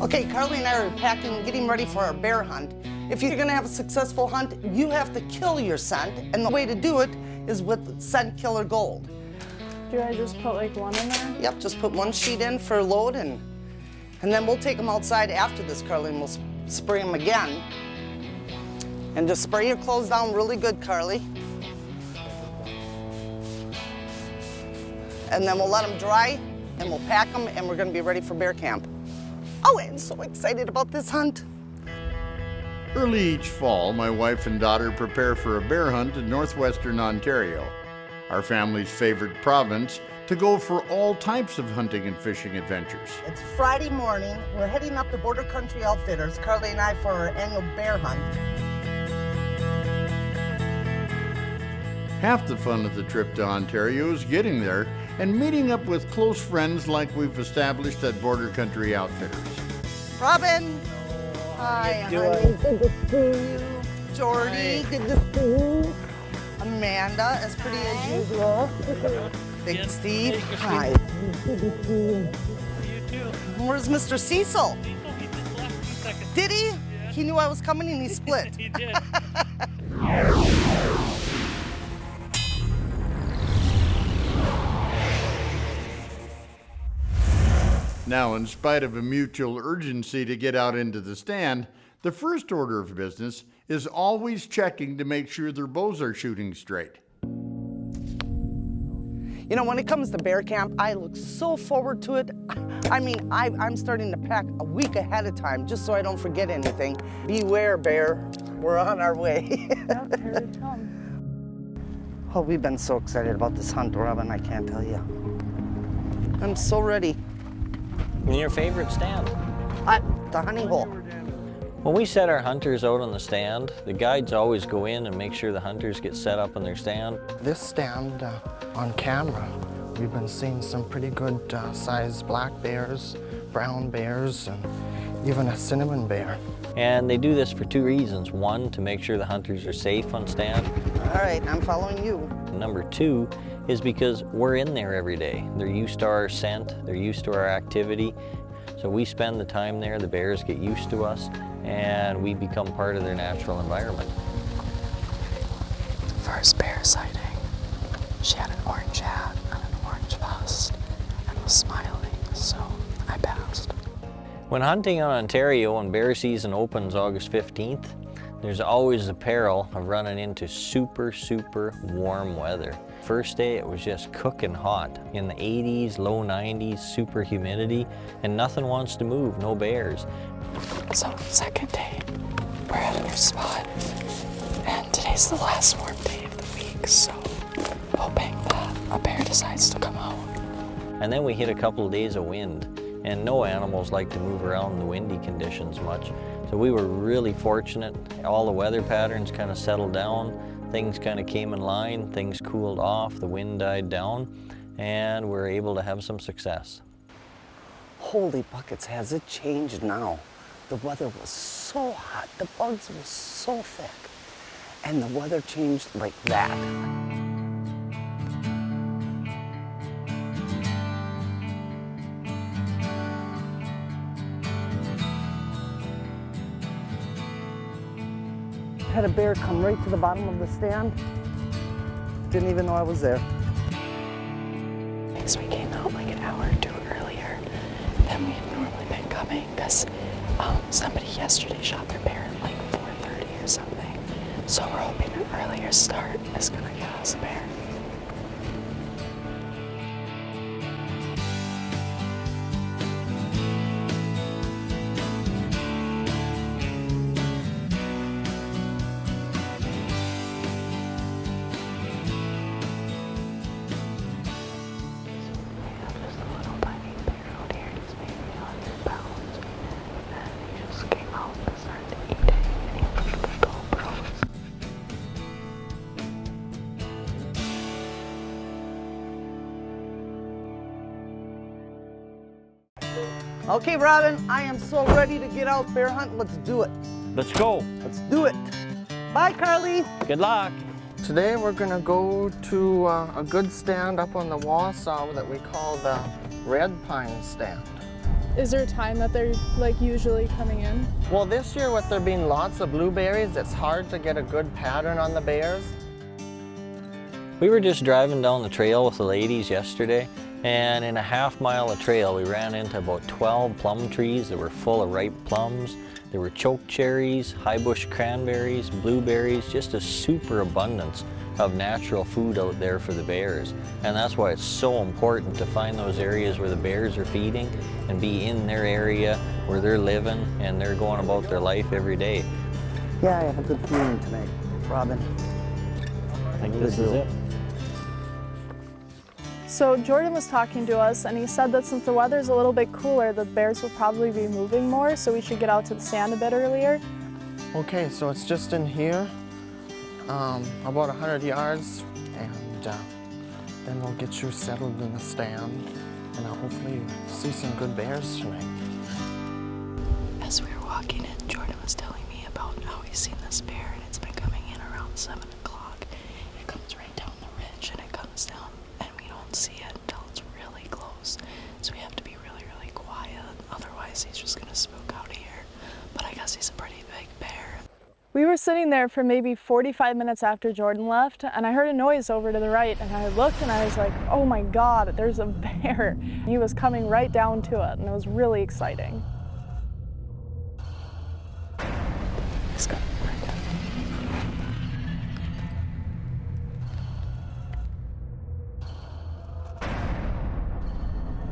Okay, Carly and I are packing, getting ready for our bear hunt. If you're gonna have a successful hunt, you have to kill your scent, and the way to do it is with Scent Killer Gold. Do I just put like one in there? Yep, just put one sheet in for a load, and then we'll take them outside after this, Carly, and we'll spray them again. And just spray your clothes down really good, Carly. And then we'll let them dry, and we'll pack them, and we're gonna be ready for bear camp. Oh, I'm so excited about this hunt. Early each fall, my wife and daughter prepare for a bear hunt in northwestern Ontario, our family's favorite province, to go for all types of hunting and fishing adventures. It's Friday morning. We're heading up to Border Country Outfitters, Carly and I, for our annual bear hunt. Half the fun of the trip to Ontario is getting there and meeting up with close friends like we've established at Border Country Outfitters. Robin. Hi, honey. Good to see you. Jordy, good to see you. Amanda, as pretty as usual. Big Steve. Hi. Good to see you. You too. Where's Mr. Cecil? He just left 1 second. Did he? Yeah. He knew I was coming and he split. He did. Now, in spite of a mutual urgency to get out into the stand, the first order of business is always checking to make sure their bows are shooting straight. You know, when it comes to bear camp, I look so forward to it. I mean, I'm starting to pack a week ahead of time just so I don't forget anything. Beware, bear. We're on our way. Yep, here we come. Oh, we've been so excited about this hunt, Robin, I can't tell you. I'm so ready. And your favorite stand? The honey hole. When we set our hunters out on the stand, the guides always go in and make sure the hunters get set up in their stand. This stand on camera, we've been seeing some pretty good sized black bears, brown bears, and even a cinnamon bear. And they do this for two reasons. One, to make sure the hunters are safe on stand. All right, I'm following you. And number two is because we're in there every day. They're used to our scent, they're used to our activity. So we spend the time there, the bears get used to us, and we become part of their natural environment. First bear sighting. She had an orange hat and an orange vest and was smiling, so I passed. When hunting in Ontario and bear season opens August 15th, there's always the peril of running into super, super warm weather. First day it was just cooking hot, in the 80s, low 90s, super humidity, and nothing wants to move, no bears. So second day, we're at a new spot, and today's the last warm day of the week, so hoping that a bear decides to come out. And then we hit a couple of days of wind, and no animals like to move around in the windy conditions much. So we were really fortunate. All the weather patterns kind of settled down. Things kind of came in line, things cooled off, the wind died down, and we're able to have some success. Holy buckets, has it changed now? The weather was so hot, the bugs were so thick, and the weather changed like that. Had a bear come right to the bottom of the stand. Didn't even know I was there. So we came out like an hour or two earlier than we had normally been coming because somebody yesterday shot their bear at like 4:30 or something. So we're hoping an earlier start is gonna get us a bear. Okay, Robin, I am so ready to get out bear hunt. Let's do it. Let's go. Let's do it. Bye, Carly. Good luck. Today we're gonna go to a good stand up on the Wausau that we call the Red Pine Stand. Is there a time that they're like usually coming in? Well, this year with there being lots of blueberries, it's hard to get a good pattern on the bears. We were just driving down the trail with the ladies yesterday, and in a half-mile of trail we ran into about 12 plum trees that were full of ripe plums. There were choke cherries, high bush cranberries, blueberries, just a super abundance of natural food out there for the bears. And that's why it's so important to find those areas where the bears are feeding and be in their area where they're living and they're going about their life every day. Yeah, I have a good feeling tonight, Robin. I think this is it. So Jordan was talking to us and he said that since the weather's a little bit cooler, the bears will probably be moving more, so we should get out to the sand a bit earlier. Okay, so it's just in here, about 100 yards, and then we'll get you settled in the stand, and I'll hopefully see some good bears tonight. As we were walking in, Jordan was telling me about how he's seen this bear, and it's been coming in around 7 o'clock. It comes right down the ridge, and it comes down, and we don't see it until it's really close. So we have to be really, really quiet, otherwise he's just gonna spook out of here. But I guess he's a pretty big bear. We were sitting there for maybe 45 minutes after Jordan left, and I heard a noise over to the right, and I looked and I was like, oh my God, there's a bear. He was coming right down to it, and it was really exciting. He's coming right down.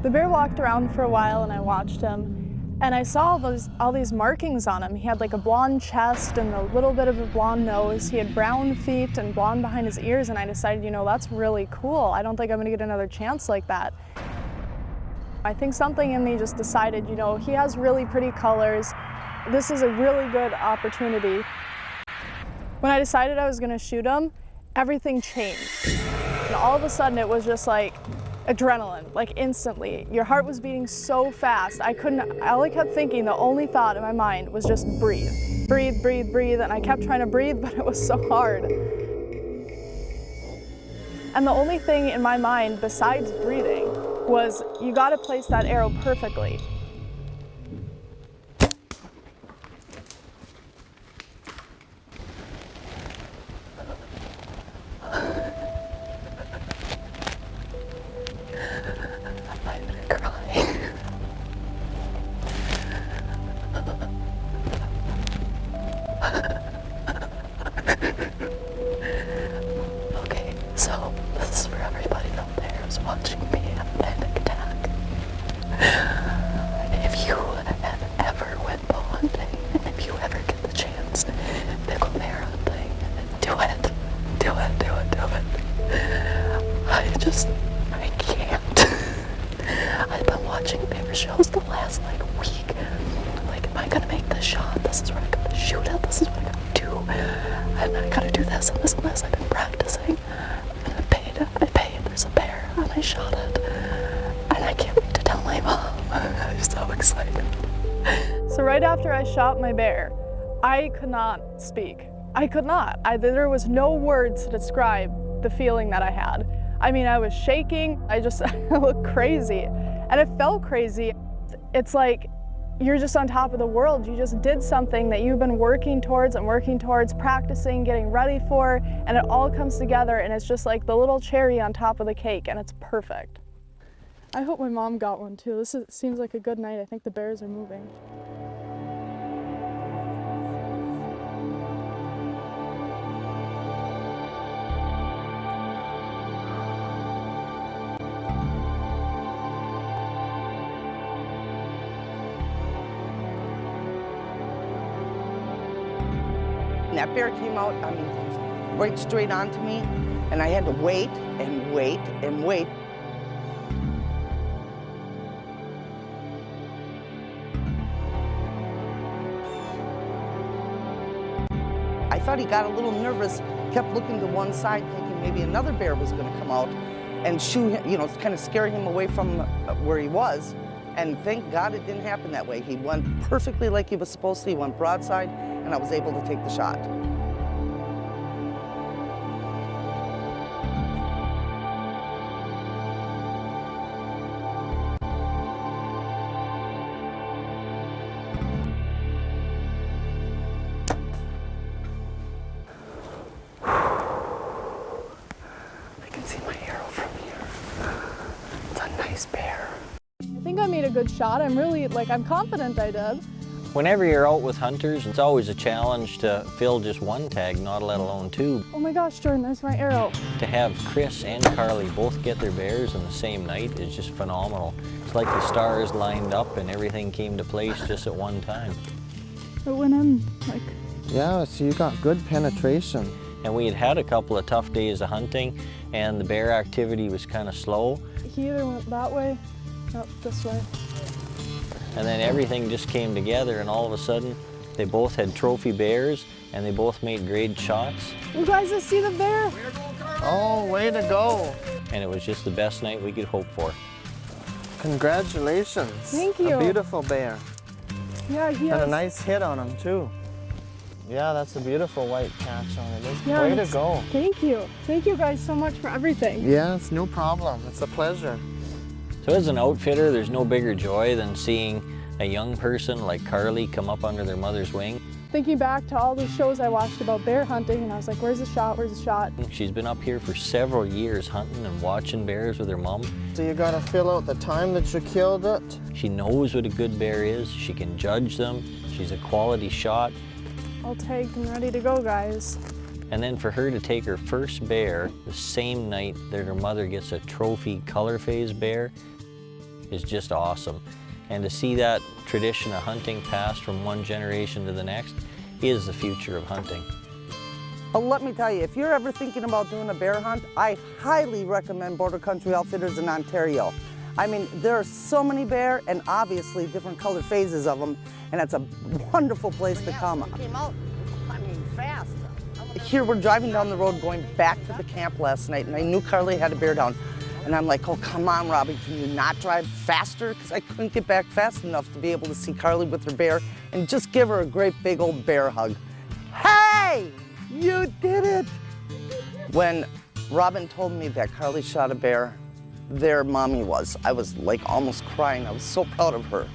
The bear walked around for a while and I watched him, and I saw all these markings on him. He had like a blonde chest and a little bit of a blonde nose. He had brown feet and blonde behind his ears, and I decided, you know, that's really cool. I don't think I'm gonna get another chance like that. I think something in me just decided, you know, he has really pretty colors. This is a really good opportunity. When I decided I was gonna shoot him, everything changed. And all of a sudden it was just like adrenaline, like instantly. Your heart was beating so fast. All I kept thinking, the only thought in my mind was just breathe. Breathe, breathe, breathe. And I kept trying to breathe, but it was so hard. And the only thing in my mind besides breathing was, you gotta place that arrow perfectly. I'm gonna cry. Okay, so this is for everybody out there who's watching me have a panic attack. If you have ever went bow hunting, and if you ever get the chance to go bear hunting, do it. Do it, do it, do it. I can't. I've been watching bear shows the last week. Like, am I gonna make this shot? This is what I gotta shoot at. This is what I gotta do. And I gotta do this and this and this. I've been practicing. And I paid. There's a bear and I shot it. And I can't wait to tell my mom. I'm so excited. So right after I shot my bear, I could not speak. I could not. There was no words to describe the feeling that I had. I mean, I was shaking. I looked crazy. And it felt crazy. It's like you're just on top of the world. You just did something that you've been working towards, practicing, getting ready for, and it all comes together, and it's just like the little cherry on top of the cake, and it's perfect. I hope my mom got one too. Seems like a good night. I think the bears are moving. That bear came out, right straight onto me, and I had to wait and wait and wait. I thought he got a little nervous, kept looking to one side, thinking maybe another bear was going to come out and shoot him, kind of scare him away from where he was. And thank God it didn't happen that way. He went perfectly like he was supposed to. He went broadside, and I was able to take the shot. I can see my arrow from here. It's a nice bear. I think I made a good shot. I'm really, I'm confident I did. Whenever you're out with hunters, it's always a challenge to fill just one tag, not let alone two. Oh my gosh, Jordan, there's my arrow. To have Chris and Carly both get their bears in the same night is just phenomenal. It's like the stars lined up and everything came to place just at one time. It went in, Yeah, so you got good penetration. And we had had a couple of tough days of hunting and the bear activity was kind of slow. He either went that way or this way. And then everything just came together and all of a sudden they both had trophy bears and they both made great shots. You guys just see the bear? Oh, way to go. And it was just the best night we could hope for. Congratulations. Thank you. A beautiful bear. Yeah, he And has. a nice hit on him too. Yeah, that's a beautiful white patch on it. Yeah, Way to it's- go. Thank you. Thank you guys so much for everything. Yeah, it's no problem. It's a pleasure. So as an outfitter, there's no bigger joy than seeing a young person like Carly come up under their mother's wing. Thinking back to all the shows I watched about bear hunting, and I was like, where's the shot, where's the shot? She's been up here for several years hunting and watching bears with her mom. So you gotta fill out the time that you killed it. She knows what a good bear is. She can judge them. She's a quality shot. All tagged and ready to go, guys. And then for her to take her first bear the same night that her mother gets a trophy color phase bear is just awesome. And to see that tradition of hunting passed from one generation to the next is the future of hunting. But let me tell you, if you're ever thinking about doing a bear hunt, I highly recommend Border Country Outfitters in Ontario. I mean, there are so many bear and obviously different color phases of them, and it's a wonderful place to come. Came out, fast. Here we're driving down the road going back to the camp last night, and I knew Carly had a bear down. And I'm like, oh, come on, Robbie, can you not drive faster? Because I couldn't get back fast enough to be able to see Carly with her bear and just give her a great big old bear hug. Hey, you did it! When Robin told me that Carly shot a bear, their mommy was. I was like almost crying. I was so proud of her.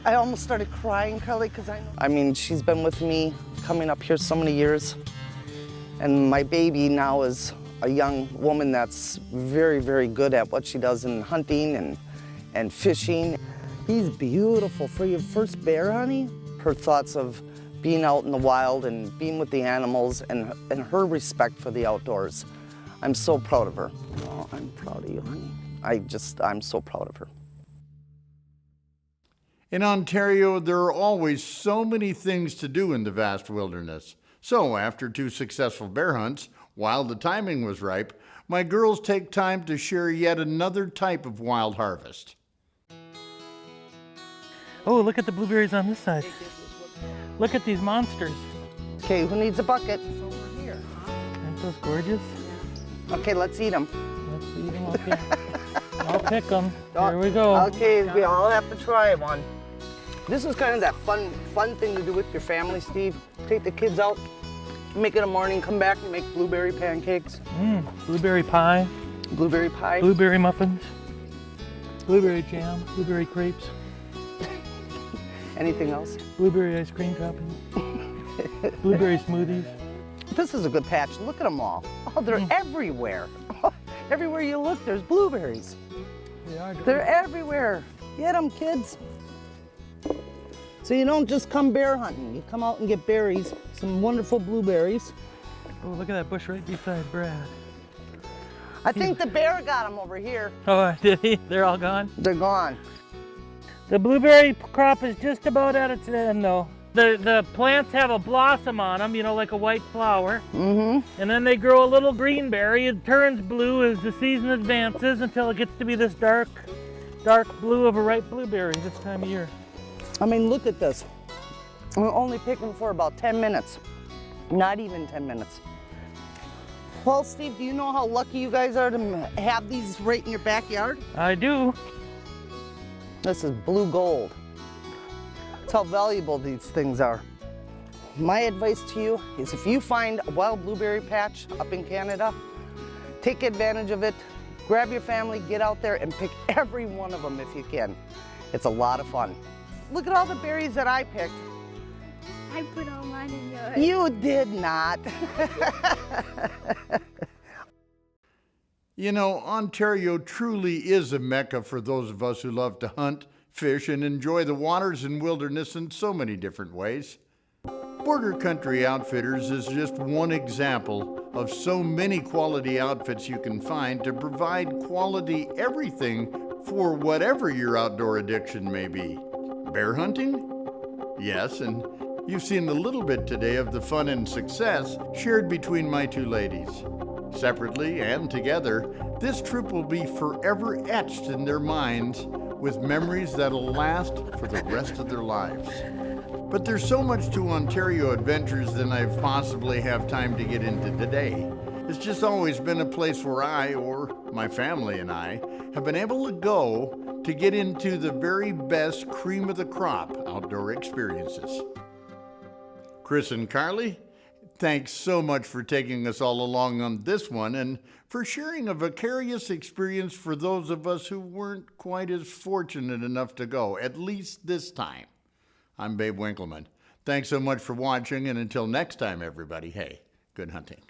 I almost started crying, Carly, because I mean, she's been with me coming up here so many years. And my baby now is a young woman that's very, very good at what she does in hunting and fishing. He's beautiful. For your first bear, honey, her thoughts of being out in the wild and being with the animals and her respect for the outdoors. I'm so proud of her. Oh, I'm proud of you, honey. I'm so proud of her. In Ontario, there are always so many things to do in the vast wilderness. So after 2 successful bear hunts, while the timing was ripe, my girls take time to share yet another type of wild harvest. Oh, look at the blueberries on this side. Look at these monsters. Okay, who needs a bucket? Aren't those gorgeous? Okay, let's eat them. Let's eat them, okay. I'll pick them. Here we go. Okay, we all have to try one. This is kind of that fun thing to do with your family, Steve. Take the kids out, make it a morning, come back and make blueberry pancakes. Blueberry pie, Blueberry pie. blueberry muffins, blueberry jam, blueberry crepes, Anything else? blueberry ice cream toppings, blueberry smoothies. This is a good patch. Look at them all. Oh, they're everywhere. Everywhere you look, there's blueberries. They are They're everywhere. Get them, kids. So you don't just come bear hunting. You come out and get berries, some wonderful blueberries. Oh, look at that bush right beside Brad. I think the bear got them over here. Oh, did he? They're all gone? They're gone. The blueberry crop is just about at its end, though. The plants have a blossom on them, you know, like a white flower. Mm-hmm. And then they grow a little green berry. It turns blue as the season advances until it gets to be this dark blue of a ripe blueberry this time of year. I mean, look at this. We're only picking for about 10 minutes. Not even 10 minutes. Well, Steve, do you know how lucky you guys are to have these right in your backyard? I do. This is blue gold. That's how valuable these things are. My advice to you is if you find a wild blueberry patch up in Canada, take advantage of it, grab your family, get out there and pick every one of them if you can. It's a lot of fun. Look at all the berries that I picked. I put all mine in yours. You did not. You know, Ontario truly is a mecca for those of us who love to hunt, fish, and enjoy the waters and wilderness in so many different ways. Border Country Outfitters is just one example of so many quality outfits you can find to provide quality everything for whatever your outdoor addiction may be. Bear hunting? Yes, and you've seen a little bit today of the fun and success shared between my two ladies. Separately and together, this trip will be forever etched in their minds with memories that'll last for the rest of their lives. But there's so much to Ontario adventures than I possibly have time to get into today. It's just always been a place where I, or my family and I, have been able to go to get into the very best cream of the crop outdoor experiences. Chris and Carly, thanks so much for taking us all along on this one and for sharing a vicarious experience for those of us who weren't quite as fortunate enough to go, at least this time. I'm Babe Winkelman. Thanks so much for watching, and until next time, everybody, hey, good hunting.